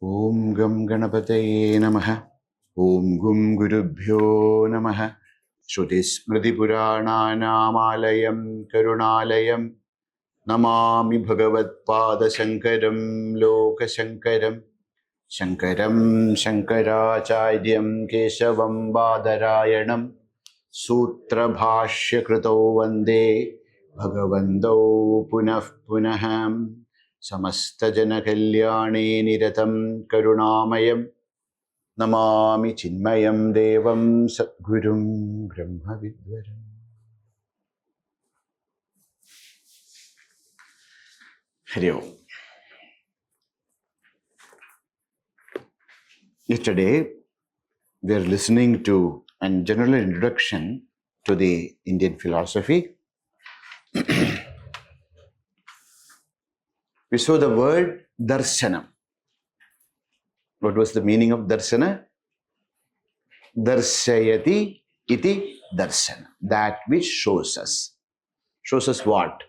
Om Gam Ganapataye Namaha. Om Gum Gurubhyo Namaha. Shrutis Smriti Purana Namalayam Karunalayam Namami Bhagavat Pada Shankaram Loka Shankaram Shankaram Shankaracharyam Keshavam Badarayanam Sutra Bhashya Krito Vande Bhagavando Punah Punaham Samasta Jana Kalyane Niratam Karunamayam Namami Chinmayam Devam Satgurum Brahma Vidvaram. Hari Om. Yesterday, we are listening to a general introduction to the Indian philosophy. We saw the word darshanam. What was the meaning of darshana? Darshayati iti darshana. That which shows us. Shows us what?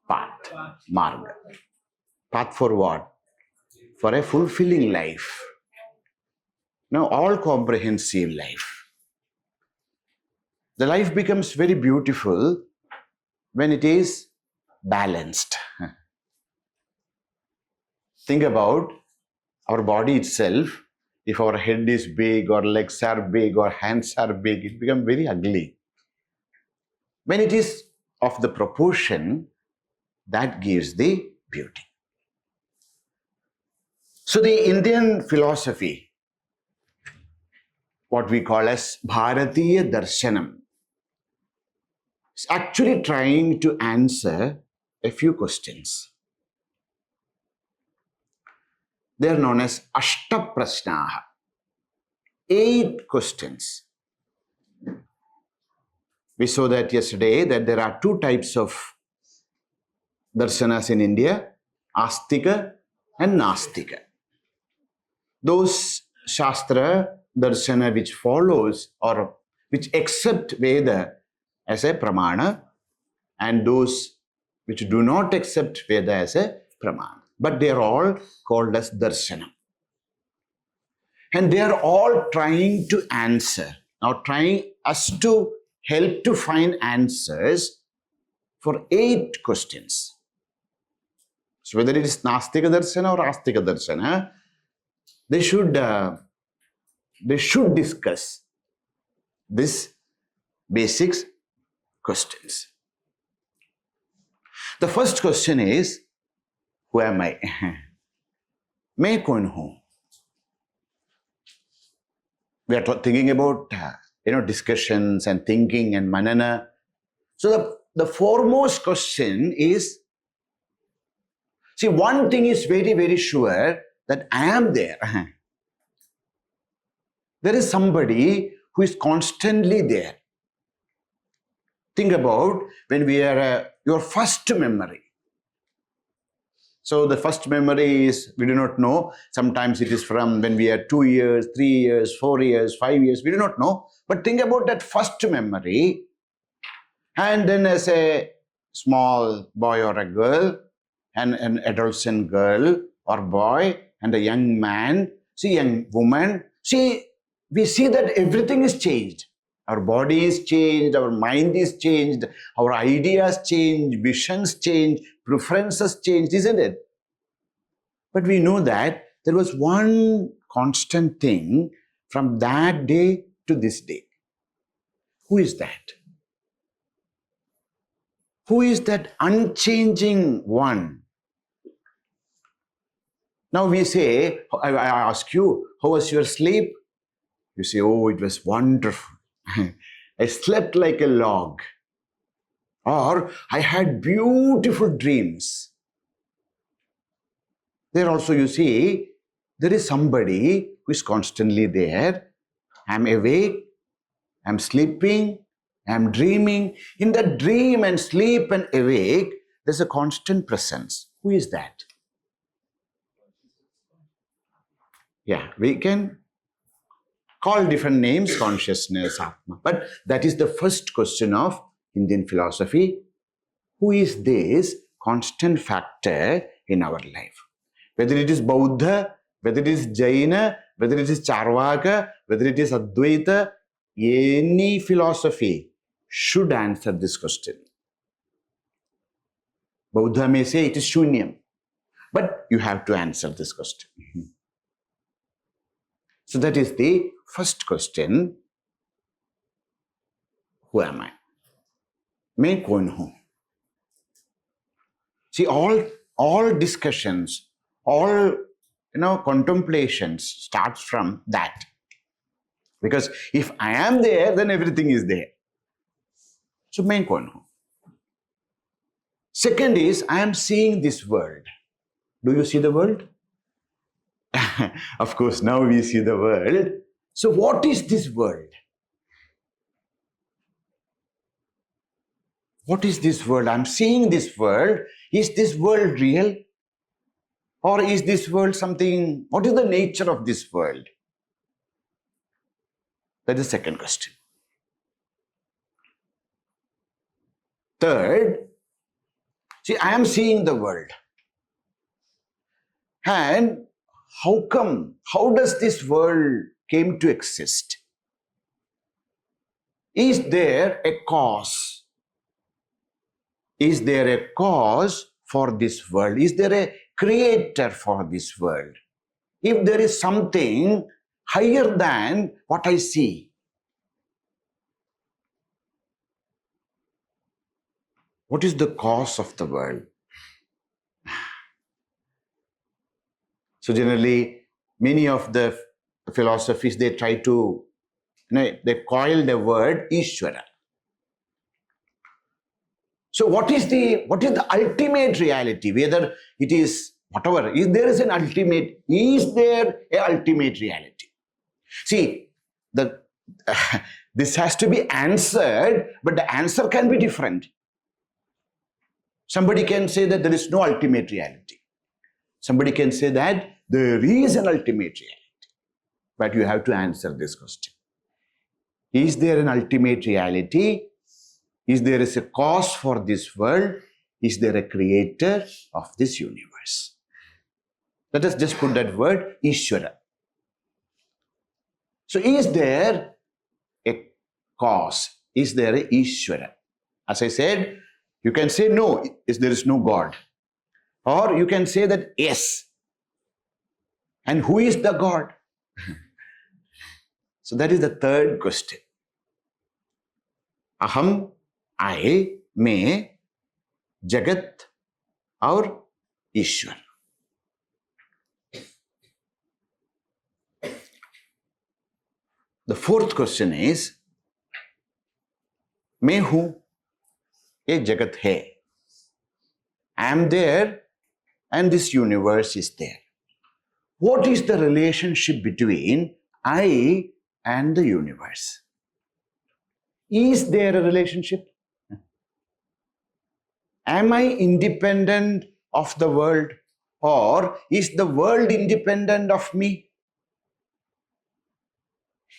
Path. Marga. Path for what? For a fulfilling life. Now, all comprehensive life. The life becomes very beautiful when it is balanced. Think about our body itself. If our head is big or legs are big or hands are big, it becomes very ugly. When it is of the proportion, that gives the beauty. So the Indian philosophy, what we call as Bharatiya Darshanam, is actually trying to answer a few questions. They are known as Ashtaprashnaha. 8 questions. We saw that yesterday that there are 2 types of darshanas in India, Astika and Nastika. Those Shastra darshana which follows or which accept Veda as a pramana, and those which do not accept Veda as a pramana. But they are all called as darshana. And they are all trying to answer, or trying us to help to find answers for 8 questions. So whether it is Nastika Darshana or Astika Darshana, they should discuss these basic questions. The first question is, who am I? मैं कौन हूँ? We are thinking about discussions and thinking and manana. So the foremost question is, see, one thing is very, very sure, that I am there. There is somebody who is constantly there. Think about when we are your first memory. So the first memory is, we do not know. Sometimes it is from when we are 2 years, 3 years, 4 years, 5 years. We do not know. But think about that first memory. And then as a small boy or a girl, and an adolescent girl or boy, and a young man, young woman, we see that everything is changed. Our body is changed, our mind is changed, our ideas change, visions change, preferences change, isn't it? But we know that there was one constant thing from that day to this day. Who is that? Who is that unchanging one? Now we say, I ask you, how was your sleep? You say, oh, it was wonderful. I slept like a log. Or I had beautiful dreams. There also you see, there is somebody who is constantly there. I'm awake, I'm sleeping, I'm dreaming. In that dream and sleep and awake, there's a constant presence. Who is that? Yeah, we can call different names, consciousness, Atma. But that is the first question of Indian philosophy. Who is this constant factor in our life? Whether it is Buddha, whether it is Jaina, whether it is Charvaka, whether it is Advaita, any philosophy should answer this question. Buddha may say it is Shunyam, but you have to answer this question. So that is the first question. Who am I? Main kaun hu? See, all discussions, all contemplations starts from that. Because if I am there, then everything is there. So main kaun hu? Second is, I am seeing this world. Do you see the world? Of course, now we see the world. So what is this world? What is this world? I'm seeing this world. Is this world real? Or is this world something? What is the nature of this world? That is the second question. Third, see, I am seeing the world. And how does this world came to exist? Is there a cause? Is there a cause for this world? Is there a creator for this world? If there is something higher than what I see, what is the cause of the world? So generally, many of the philosophies, they try to, they coil the word Ishvara. So what is the ultimate reality? Whether it is whatever, is there an ultimate reality? See, this has to be answered, but the answer can be different. Somebody can say that there is no ultimate reality. Somebody can say that there is an ultimate reality. But you have to answer this question. Is there an ultimate reality? Is there a cause for this world? Is there a creator of this universe? Let us just put that word, Ishvara. So is there a cause? Is there a Ishvara? As I said, you can say no, there is no God. Or you can say that yes. And who is the God? So that is the third question. Aham, I, me, Jagat, or Ishwar. The fourth question is, मैं हूं, ये जगत है. I am there and this universe is there. What is the relationship between I and the universe? Is there a relationship? Am I independent of the world, or is the world independent of me?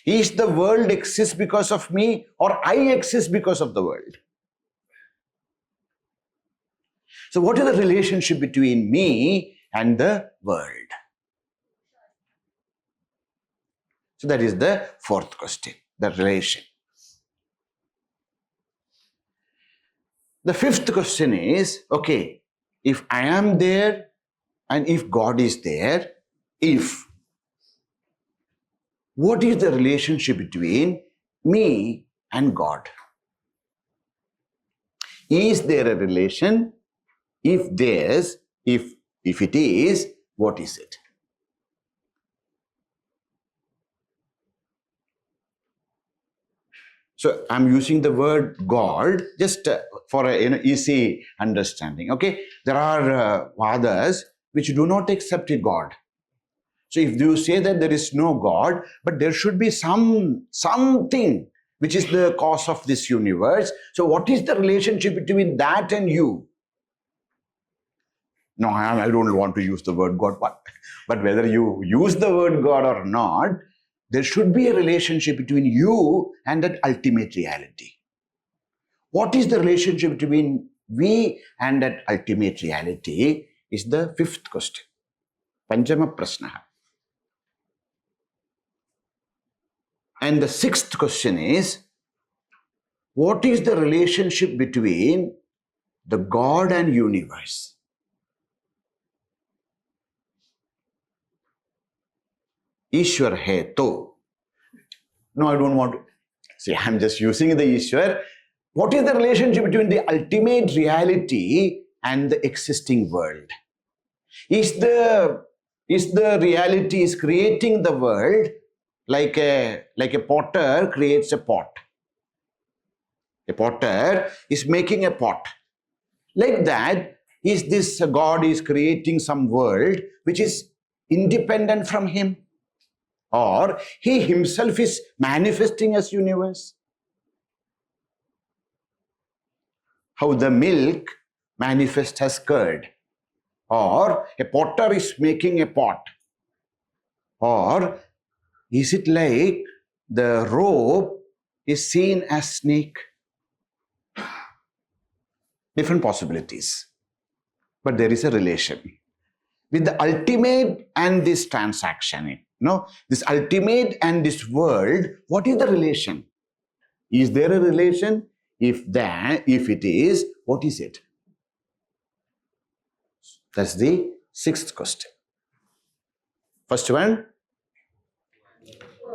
Is the world exist because of me, or I exist because of the world? So what is the relationship between me and the world? So that is the fourth question, the relation. The fifth question is, okay, if I am there and if God is there, what is the relationship between me and God? Is there a relation? If it is, what is it? So I'm using the word God just for easy understanding. Okay, there are vadas which do not accept a God. So if you say that there is no God, but there should be something which is the cause of this universe. So what is the relationship between that and you? No, I don't want to use the word God, but whether you use the word God or not, there should be a relationship between you and that ultimate reality. What is the relationship between we and that ultimate reality is the fifth question. Panchama prasna. And the sixth question is, what is the relationship between the God and universe? Ishwar hai to. No, I don't want to. See, I'm just using the Ishwar. What is the relationship between the ultimate reality and the existing world? Is the reality is creating the world like a potter creates a pot? A potter is making a pot. Like that, is this God is creating some world which is independent from him? Or he himself is manifesting as universe? How the milk manifests as curd. Or a potter is making a pot. Or is it like the rope is seen as snake? Different possibilities. But there is a relation. With the ultimate and this transaction, this ultimate and this world, what is the relation? Is there a relation? If it is, what is it? That's the sixth question. First one,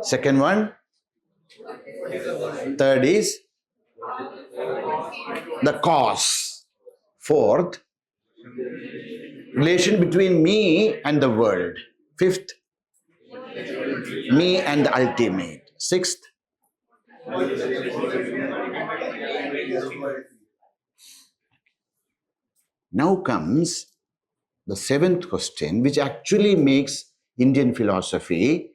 second one, third is the cause. Fourth, relation between me and the world. Fifth, me and the ultimate. Sixth, now comes the seventh question, which actually makes Indian philosophy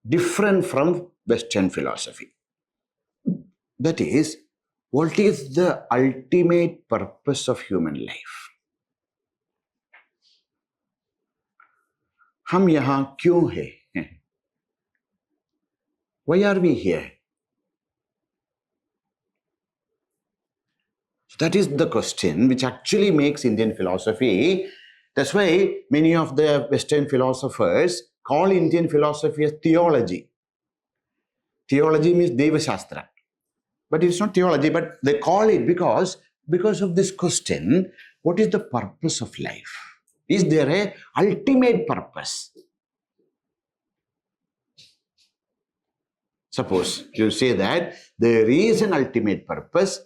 different from Western philosophy. That is, what is the ultimate purpose of human life? हम यहाँ क्यों हैं? Why are we here? That is the question which actually makes Indian philosophy. That's why many of the Western philosophers call Indian philosophy as theology. Theology means Deva Shastra. But it's not theology, but they call it because of this question, what is the purpose of life? Is there an ultimate purpose? Suppose you say that there is an ultimate purpose.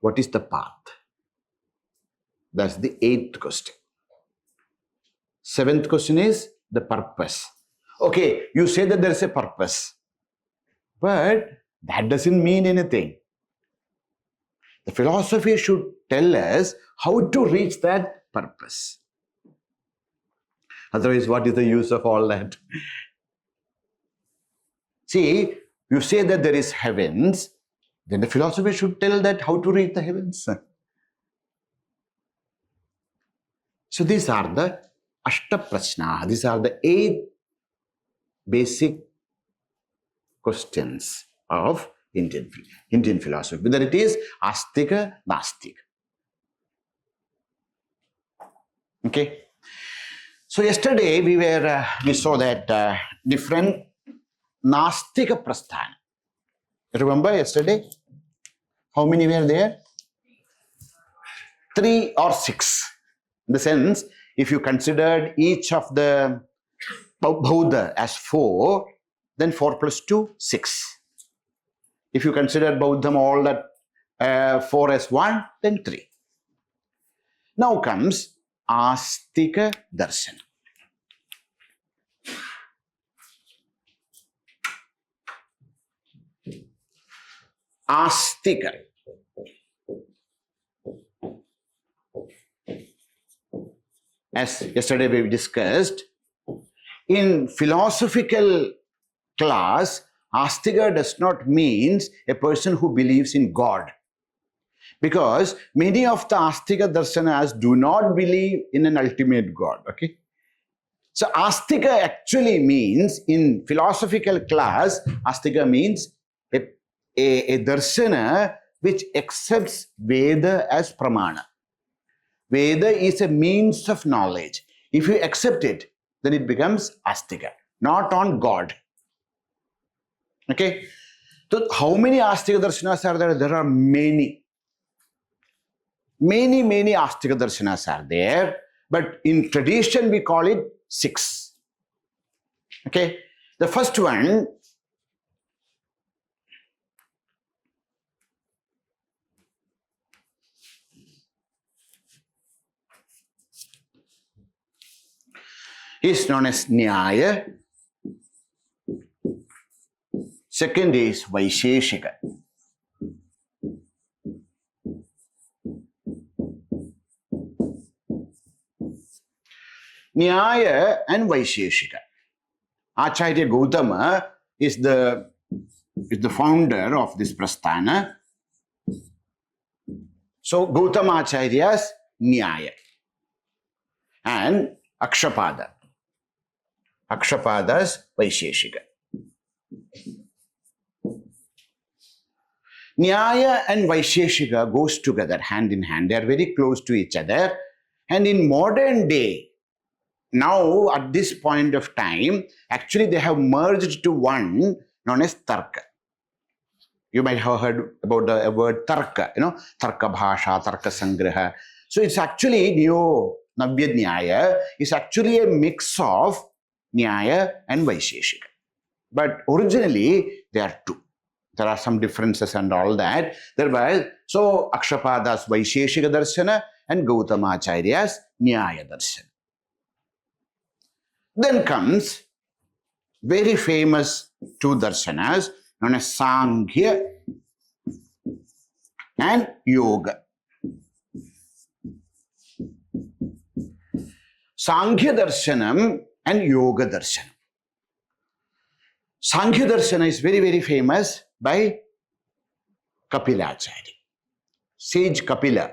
What is the path? That's the eighth question. Seventh question is the purpose. Okay, you say that there is a purpose, but that doesn't mean anything. The philosophy should tell us how to reach that purpose. Otherwise, what is the use of all that? See, you say that there is heavens, then the philosophy should tell that how to reach the heavens. So these are the Ashta Prashna. These are the 8 basic questions of Indian philosophy. Whether it is Astika, Nastika. Okay. So yesterday we saw that different Nastika Prasthana. Remember yesterday? How many were there? 3 or 6. In the sense, if you considered each of the Bauddha as 4, then 4 plus 2, 6. If you consider Bauddhism all that 4 as 1, then 3. Now comes Astika Darsana. Astika. As yesterday we discussed, in philosophical class, Astika does not mean a person who believes in God. Because many of the Astika Darsanas do not believe in an ultimate God. Okay? So Astika actually means, in philosophical class, Astika means a darsana which accepts Veda as pramana. Veda is a means of knowledge. If you accept it, then it becomes Astika, not on God. Okay? So how many Astika darshanas are there? There are many. Many Astika darshanas are there. But in tradition, we call it 6. Okay? The first one is known as Nyaya. Second is Vaisheshika. Nyaya and Vaisheshika. Acharya Gautama is the founder of this prasthana. So Gautama Acharya's Nyaya and Akshapada's Vaisheshika. Nyaya and Vaisheshika goes together hand in hand. They are very close to each other. And in modern day, now at this point of time, actually they have merged to one known as Tarka. You might have heard about the word Tarka, Tarka Bhasha, Tarka Sangraha. So it's actually Navya Nyaya is actually a mix of Nyaya and Vaisheshika. But originally, they are 2. There are some differences and all that. So Akshapada's Vaisheshika Darshana and Gautama Acharya's Nyaya Darshana. Then comes very famous 2 darshanas known as Sankhya and Yoga. Sankhya Darshanam and Yoga Darshanam. Sankhya Darshana is very famous by Kapilacharya, sage Kapila.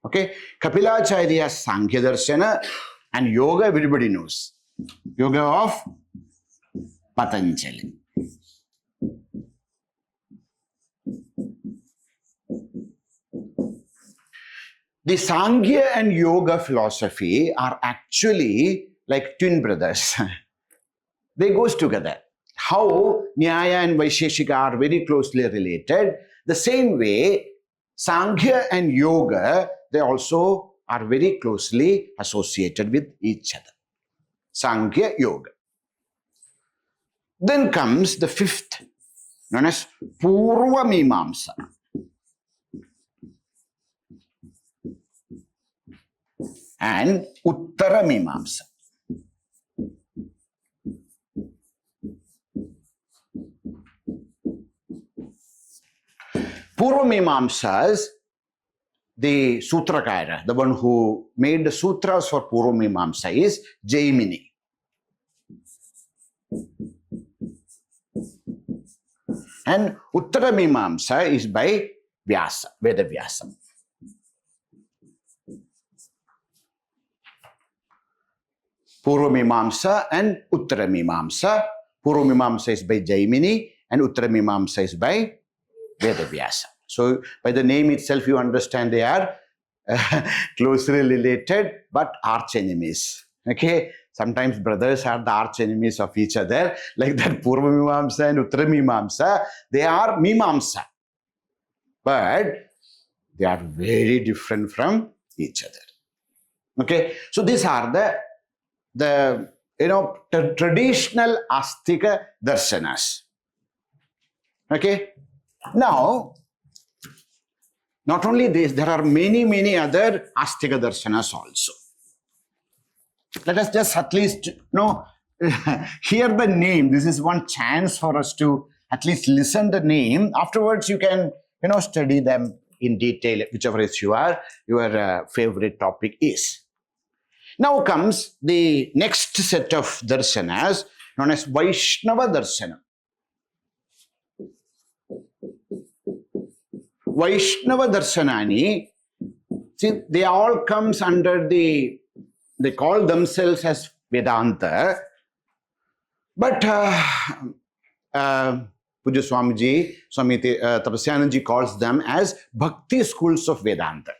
Okay, Kapilacharya's Sankhya Darshana and Yoga, everybody knows. Yoga of Patanjali. The Sankhya and Yoga philosophy are actually like twin brothers. They go together. How Nyaya and Vaisheshika are very closely related, the same way Sankhya and Yoga, they also are very closely associated with each other. Sankhya, Yoga. Then comes the 5th, known as Purva Mimamsa. And Uttara Mimamsa. Purva Mimamsas, the Sutrakara, the one who made the sutras for Purva Mimamsa is Jaimini. And Uttara Mimamsa is by Vyasa, Veda Vyasa. Purva Mimamsa and Uttara Mimamsa. Purva Mimamsa is by Jaimini and Uttara Mimamsa is by Veda Vyasa. So by the name itself you understand they are closely related but arch enemies. Okay, sometimes brothers are the arch enemies of each other, like that Purva Mimamsa and Uttara Mimamsa, they are Mimamsa, but they are very different from each other. Okay, so these are the traditional Astika darshanas. Okay, now not only this, there are many other Astika darshanas also. Let us just at least hear the name. This is one chance for us to at least listen the name. Afterwards, you can study them in detail, whichever is your favorite topic is. Now comes the next set of darshanas known as Vaishnava Darshana. Vaishnava Darshanani, see, they all comes under they call themselves as Vedanta, but Puja Swamiji, Swami Tapasyananji calls them as Bhakti schools of Vedanta.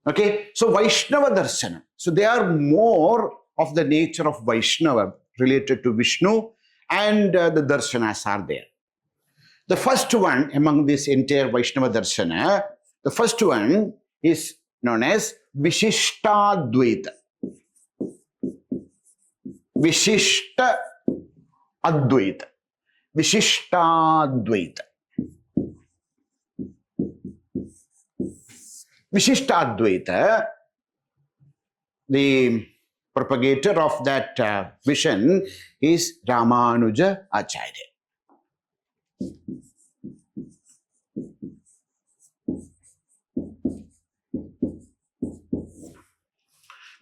Okay, so Vaishnava Darshana. So they are more of the nature of Vaishnava, related to Vishnu and the darshanas are there. The first one among this entire Vaishnava darshana, the first one is known as Vishishtadvaita. Vishishta Advaita. Vishishtadvaita. Vishishtadvaita, the propagator of that vision is Ramanuja Acharya.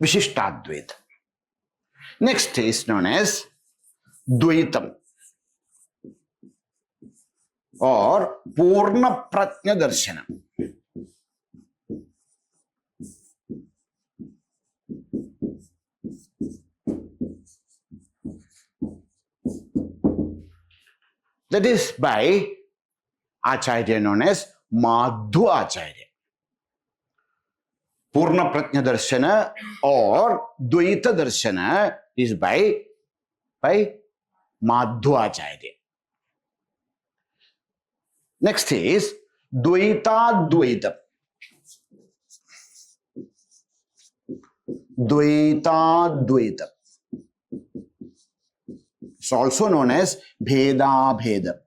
Vishishtadvaita. Next is known as Dvaitam or Purna Pratnya Darshanam. That is by Acharya known as Madhu Acharya. Purna Pratnya Darshana or Dvaita Darshana is by Madhu Acharya. Next is Dvaita Dvaitam. Dvaita Dvaitam. It's also known as Bheda Bheda.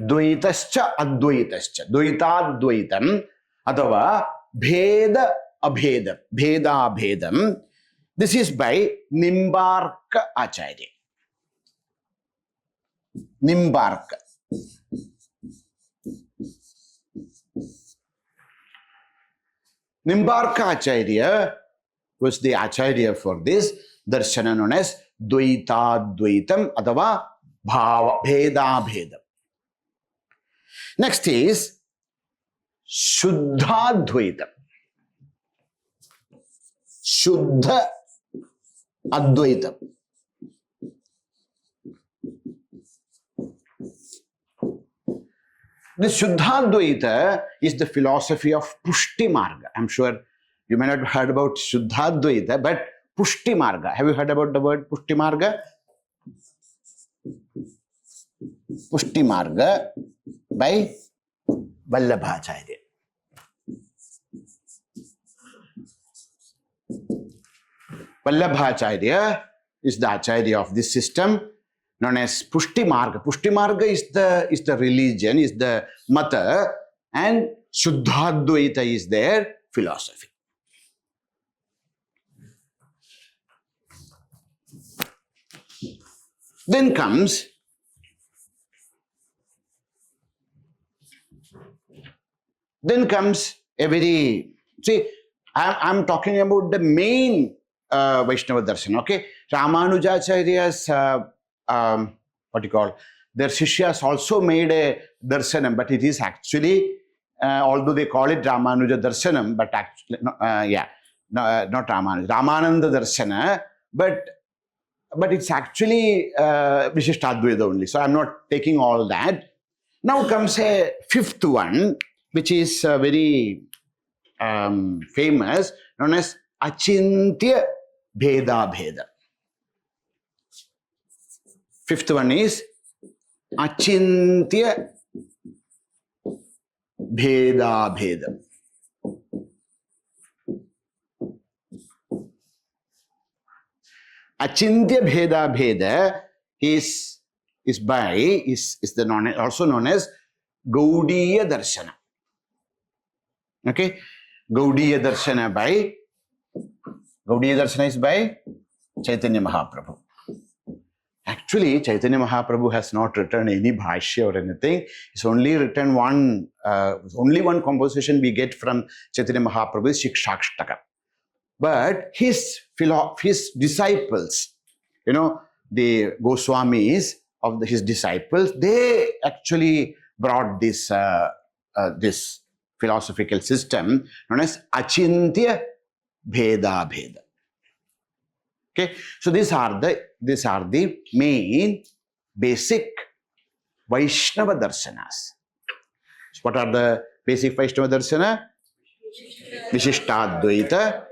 Dvaitascha Advaitascha. Dvaita Dvaitam Athava Bheda Abhedam. Bheda Bhedam. This is by Embark Acharya. Embark. Embark Acharya was the Acharya for this darshana known as Dvaita Dvaitam Athava Bheda Bhedam. Next is Shuddha Dvaitam. Shuddha Advaitam. The Shuddha Advaita is the philosophy of Pushti Marga. I'm sure you may not have heard about Shuddha Advaita, but Pushti Marga. Have you heard about the word Pushti Marga? Pushti Marga by Vallabhacharya. Vallabhacharya is the Acharya of this system known as Pushti Marga. Pushti Marga is the religion, is the mata, and Shuddha Advaita is their philosophy. Then comes a very, see, I'm talking about the main Vaishnava darshan, okay? Ramanujacharya's, what you call, their Shishyas also made a darshanam, but it is actually, although they call it Ramanuja darshanam, but actually, not Ramanuja, Ramananda darshana, but it's actually Vishishtadvaita only. So I'm not taking all that. Now comes a fifth one, which is very famous, known as Achintya Bheda Bheda. Fifth one is Achintya Bheda Bheda. Achintya Bheda Bheda is also known as Gaudiya Darshana. Okay, Gaudiya Darshana is by Chaitanya Mahaprabhu. Actually, Chaitanya Mahaprabhu has not written any bhashya or anything. It's only written only one composition we get from Chaitanya Mahaprabhu is Shikshakshtaka. But his disciples, the Goswamis of his disciples, they actually brought this philosophical system known as Achintya Bheda Bheda. Okay, so these are the main basic Vaishnava darshanas. So what are the basic Vaishnava darshana? Vishishtadvaita,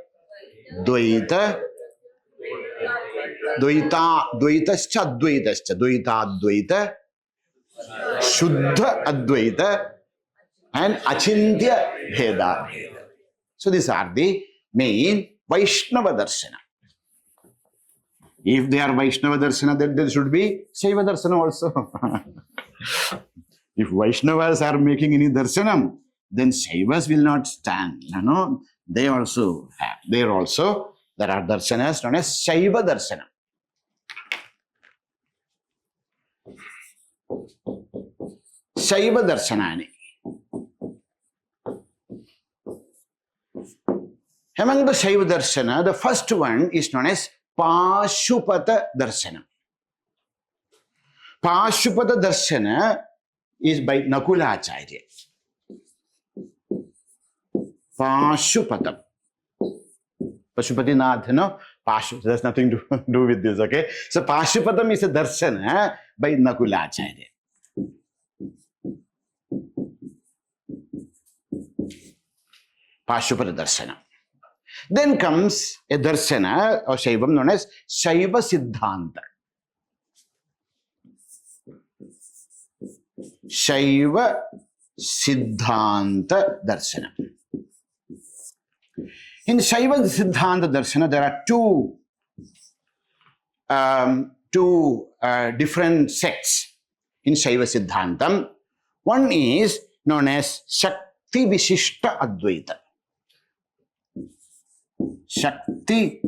Dvaita, Dvaitascha Advaitascha. Dvaita Advaita, Shuddha Advaita, and Achintya Bheda. So these are the main Vaishnava Darshana. If they are Vaishnava Darshana, then there should be Shaiva Darshana also. If Vaishnavas are making any Darshanam, then Shaivas will not stand. They also have. There are Darshanas known as Shaiva Darshana. Shaiva Darshanani. Among the Shaiva Darshana, the first one is known as Pashupata Darshana. Pashupata Darshana is by Nakula Acharya. Pashupatam. Pashupatinath, no? Pashu, there's nothing to do with this, okay? So Pashupatam is a darshana by Nakula Acharya. Pashupata darshana. Then comes a darshana or Shaivam known as Shaiva Siddhanta. Shaiva Siddhanta Darshana. In Shaiva Siddhanta Darshana, there are two different sects in Shaiva Siddhantam. One is known as Shakti Vishishta Advaita. Shakti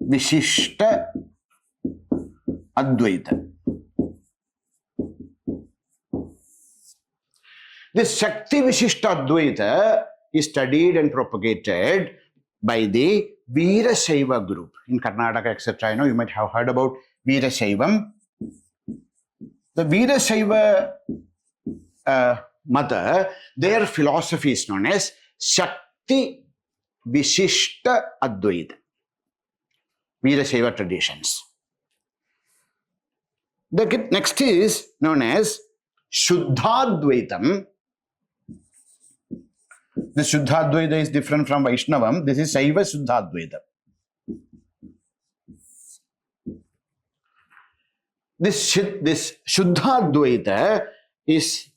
Vishishta Advaita. This Shakti Vishishta Advaita is studied and propagated by the Veera Shaiva group in Karnataka, etc. I know you might have heard about Veera Shaivam. The Veera Shaiva Mata, their philosophy is known as Shakti Vishishta Advaita. Veera Shaiva traditions. The next is known as Shuddhadvaitam. The Shuddhadvaita is different from Vaishnavam. This is Shaiva Shuddhadvaita. This Shuddhadvaita is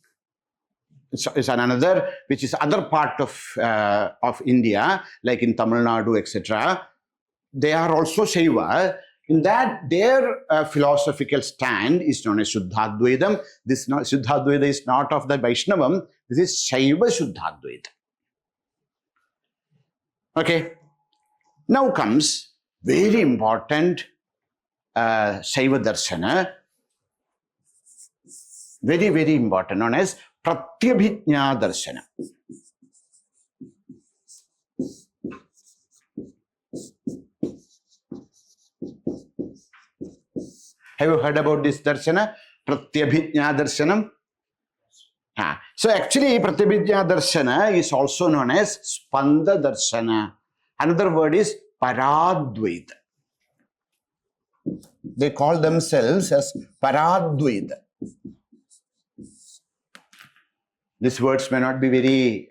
another, which is other part of India, like in Tamil Nadu, etc. They are also Shaiva. In that, their philosophical stand is known as Shuddhadvaitam. This Shuddhadvaita is not of the Vaishnavam. This is Shaiva Shuddhadvaita. Okay. Now comes very important Shaiva Darshana. Very, very important, known as Pratyabhijñā Darshana. Have you heard about this darshana? Pratyabhijñā Darshanam? So actually, Pratyabhijñā Darshana is also known as Spanda Darshana. Another word is Paradvaita. They call themselves as Paradvaita. These words may not be very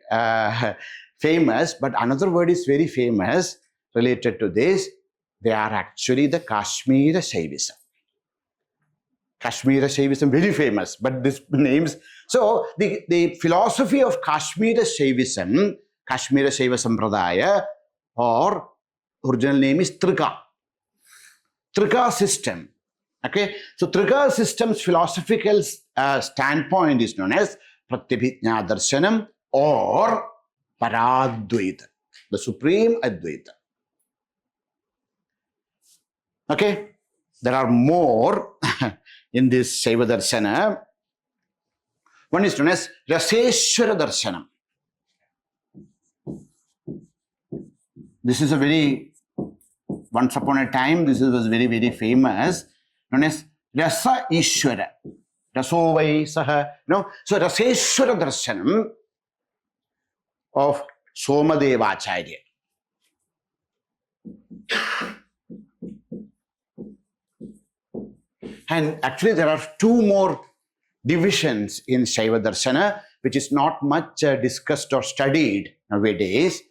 famous, but another word is very famous related to this. They are actually the Kashmira Shaivism. Kashmira Shaivism, very famous, but this names. So the philosophy of Kashmira Shaivism, Kashmira Shaiva Sampradaya, or original name is Trika. Trika system. Okay, so Trika system's philosophical standpoint is known as Pratyabhijñā Darshanam or Paradvaita, the supreme Advaita. Okay, there are more in this Shaiva Darshana. One is known as Raseshwara Darshanam. This is a very, once upon a time, this was very, very famous, known as Rasa Ishwara. Rasovai Saha. So Raseshwara Darshanam of Somadeva Acharya. And actually there are two more divisions in Shaiva Darshana, which is not much discussed or studied nowadays,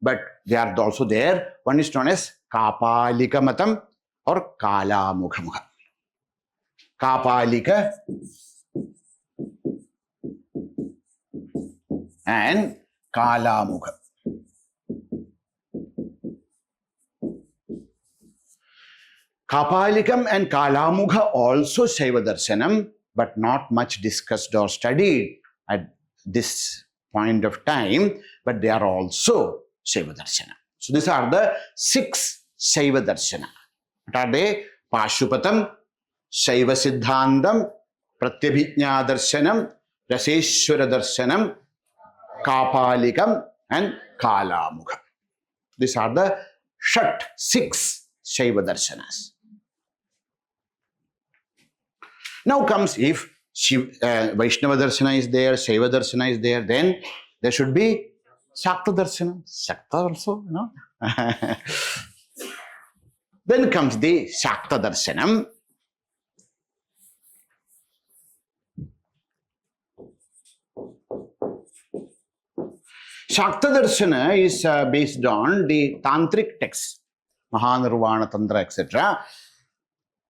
but they are also there. One is known as Kapalika Matam or Kalamukha. Kapalika and Kalamukha. Kapalikam and Kalamukha also Shaiva Darshanam, but not much discussed or studied at this point of time, but they are also Shaiva Darshana. So these are the 6 Shaiva Darshana. What are they? Pashupatam, Shaiva Siddhantam, Pratyabhijna Darshanam, Raseshwara Darshanam, Kapalikam and Kalamukha. These are the 6 Shaiva Darshanas. Now comes if Vaishnava Darshana is there, Shaiva Darshana is there, then there should be Shakta Darshana. Shakta also, you know. Then comes the Shakta Darshanam. Shakta Darshana is based on the Tantric texts, Mahanirvana, Tantra, etc.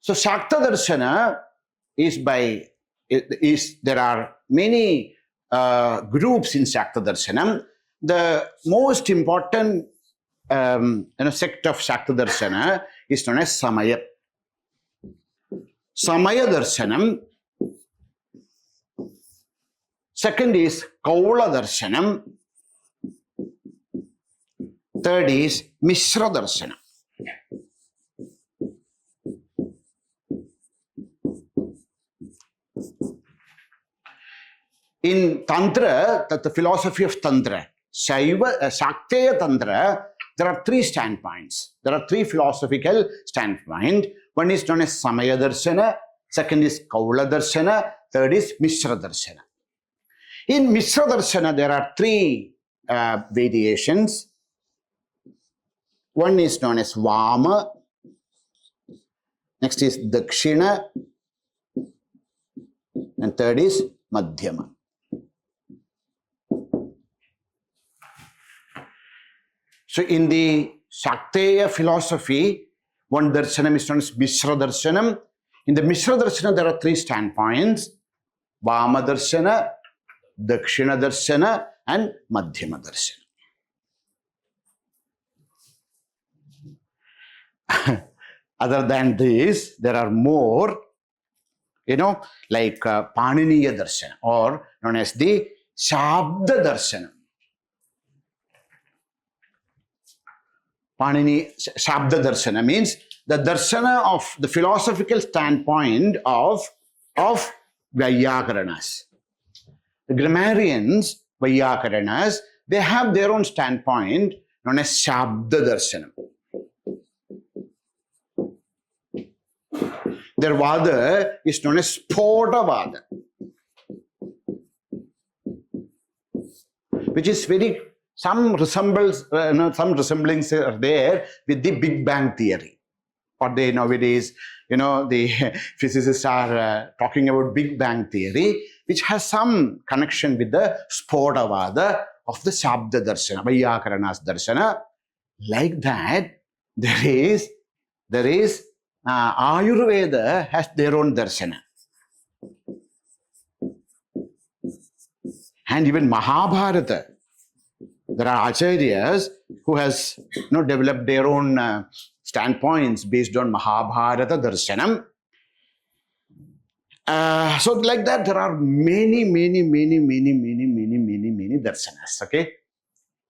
So Shakta Darshana is there are many groups in Shakta Darshanam. The most important sect of Shakta Darshana is known as Samaya. Samaya Darshanam. Second is Kaula Darshanam. Third is Mishra Darshanam. In Tantra, the philosophy of Tantra, Shaiva, Shakteya Tantra, there are 3 standpoints. There are 3 philosophical standpoints. One is known as Samaya Darshana, second is Kaula Darshana, third is Mishra Darshana. In Mishra Darshana, there are 3 variations. One is known as Vama, next is Dakshina, and third is Madhyama. So in the Shakteya philosophy, one darshanam is known as Mishra Darshanam. In the Mishra Darshana, there are 3 standpoints: Vama Darshana, Dakshina Darshana, and Madhyama Darshana. Other than this, there are more, like Paniniya Darshana, or known as the Shabda Darshana. Panini Shabda Darshana means the darshana of the philosophical standpoint of Vaiyakaranas. The grammarians, Vaiyakaranas, they have their own standpoint known as Shabda Darshana. Their Vada is known as Spota Vada, which is very, some resemblance are there with the Big Bang theory. Or they nowadays, the physicists are talking about Big Bang theory, which has some connection with the Spota Vada of the Shabda Darshana, Vaiyakaranas Darshana. Like that, there is Ayurveda has their own Darshana. And even Mahabharata, there are Acharyas who has developed their own standpoints based on Mahabharata Darshanam. So like that, there are many darshanas, okay?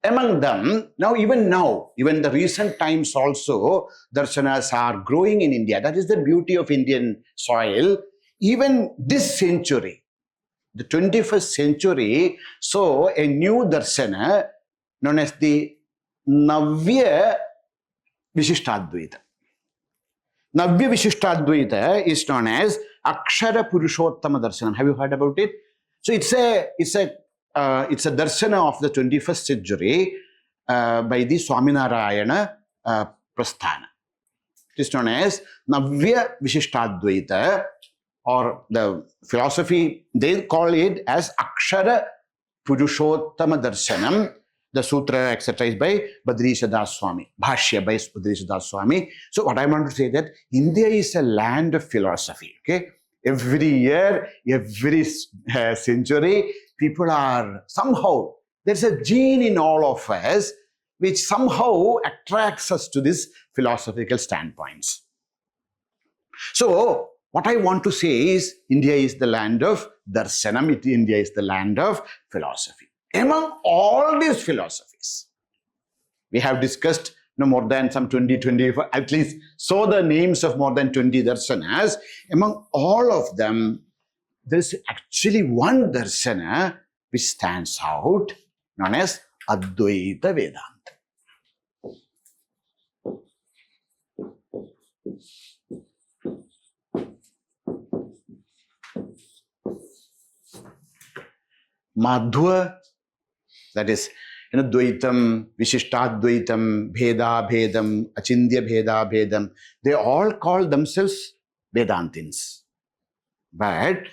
Among them, even the recent times also, darshanas are growing in India. That is the beauty of Indian soil. Even this century, the 21st century, saw a new darshana known as the Navya Vishishtadvaita. Navya Vishishtadvaita is known as Akshara Purushottama Darshanam. Have you heard about it? So it's a darshana of the 21st century by the Swaminarayana Prasthana. It is known as Navya Vishishtadvaita, or the philosophy, they call it as Akshara Purushottama Darshanam. The sutra, etc. is by Badrishadhas Swami. Bhashya by Badrishadhas Swami. So what I want to say that India is a land of philosophy. Okay, every year, every century, people are somehow, there's a gene in all of us which somehow attracts us to these philosophical standpoints. So what I want to say is India is the land of darshanam. India is the land of philosophy. Among all these philosophies, we have discussed more than some 20, 24, at least saw the names of more than 20 darshanas. Among all of them, there is actually one darshana which stands out, known as Advaita Vedanta. Madhva, that is, Dvaitam, Vishishtadvaitam, Bheda Bhedam, Achindya Bheda Bhedam, they all call themselves Vedantins. But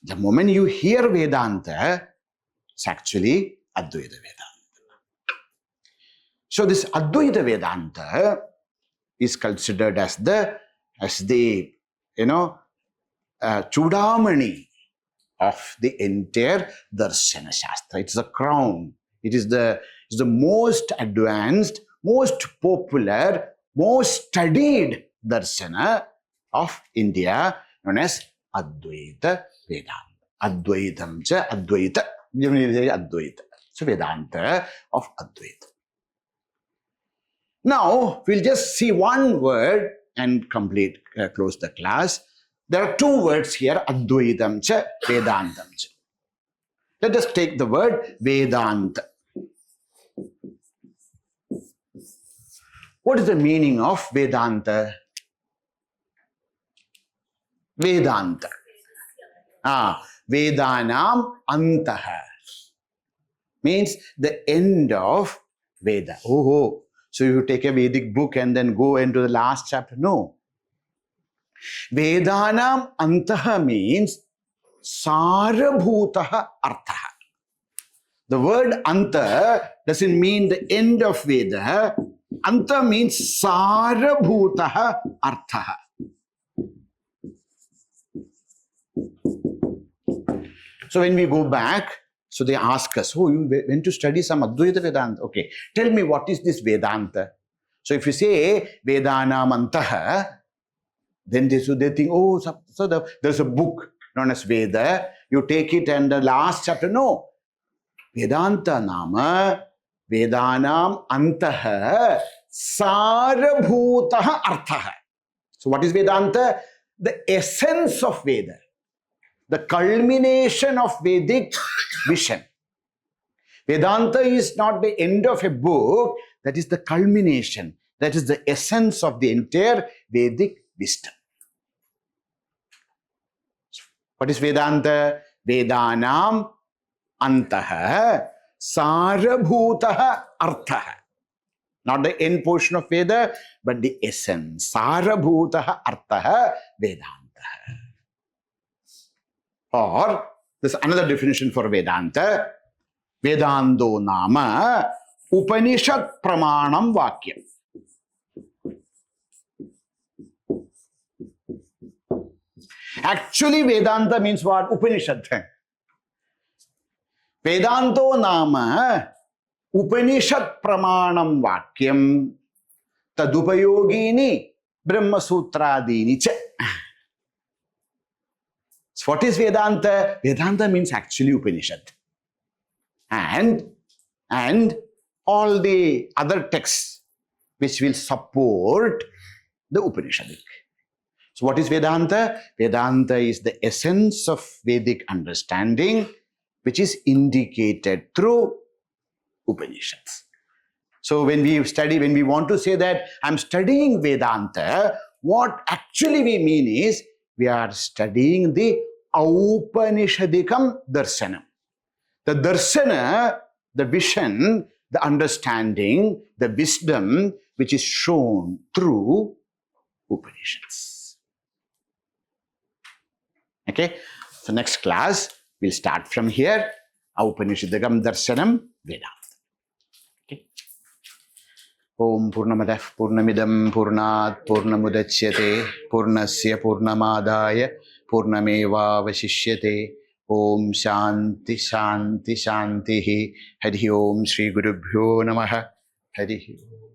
the moment you hear Vedanta, it's actually Advaita Vedanta. So this Advaita Vedanta is considered as the Chudamani of the entire Darshana Shastra. It's a crown. It is the most advanced, most popular, most studied Darshana of India, known as Advaita Vedanta. Advaitam cha Advaita. Advaita. So Vedanta of Advaita. Now, we'll just see one word and close the class. There are two words here, Advaitam cha, Vedantam cha. Let us take the word Vedanta. What is the meaning of Vedanta? Vedanta. Vedanam antaha. Means the end of Veda. So you take a Vedic book and then go into the last chapter. No. Vedanam antaha means sarabhutaha arthaha. The word anta doesn't mean the end of Veda. Anta means sarabhutaha arthaha. So when we go back, so they ask us, you went to study some Advaita Vedanta. Okay, tell me what is this Vedanta? So if you say Vedanam antaha, then they think, there's a book known as Veda. You take it and the last chapter. No. Vedanta nama Vedanam antaha sarabhutaha arthaha. So what is Vedanta? The essence of Veda. The culmination of Vedic vision. Vedanta is not the end of a book. That is the culmination. That is the essence of the entire Vedic wisdom. What is Vedanta? Vedanam antaha sarabhutaha arthaha. Not the end portion of Veda, but the essence. Sarabhutaha arthaha Vedanta. Or, there's another definition for Vedanta. Vedanto nama Upanishad pramanam vakyam. Actually, Vedanta means what? Upanishad. Vedanto nama Upanishad pramanam vakyam tadupayogini brahmasutradini cha. So what is Vedanta? Vedanta means actually Upanishad. And all the other texts which will support the Upanishadic. So what is Vedanta? Vedanta is the essence of Vedic understanding which is indicated through Upanishads. So when we want to say that I'm studying Vedanta, what actually we mean is we are studying the Aupanishadikam Darshanam. The Darshana, the vision, the understanding, the wisdom which is shown through Upanishads. Okay, so next class we'll start from here. Aupanishadikam Darshanam Vedanta. Okay. Om Purnamadah Purnamidam Purnat Purnamudachyate Purnasya Purnamadaya Purnameva Vasishyate. Om Shanti Shanti Shanti. Hari Om Shri Gurubhyo Namaha. Hari Om.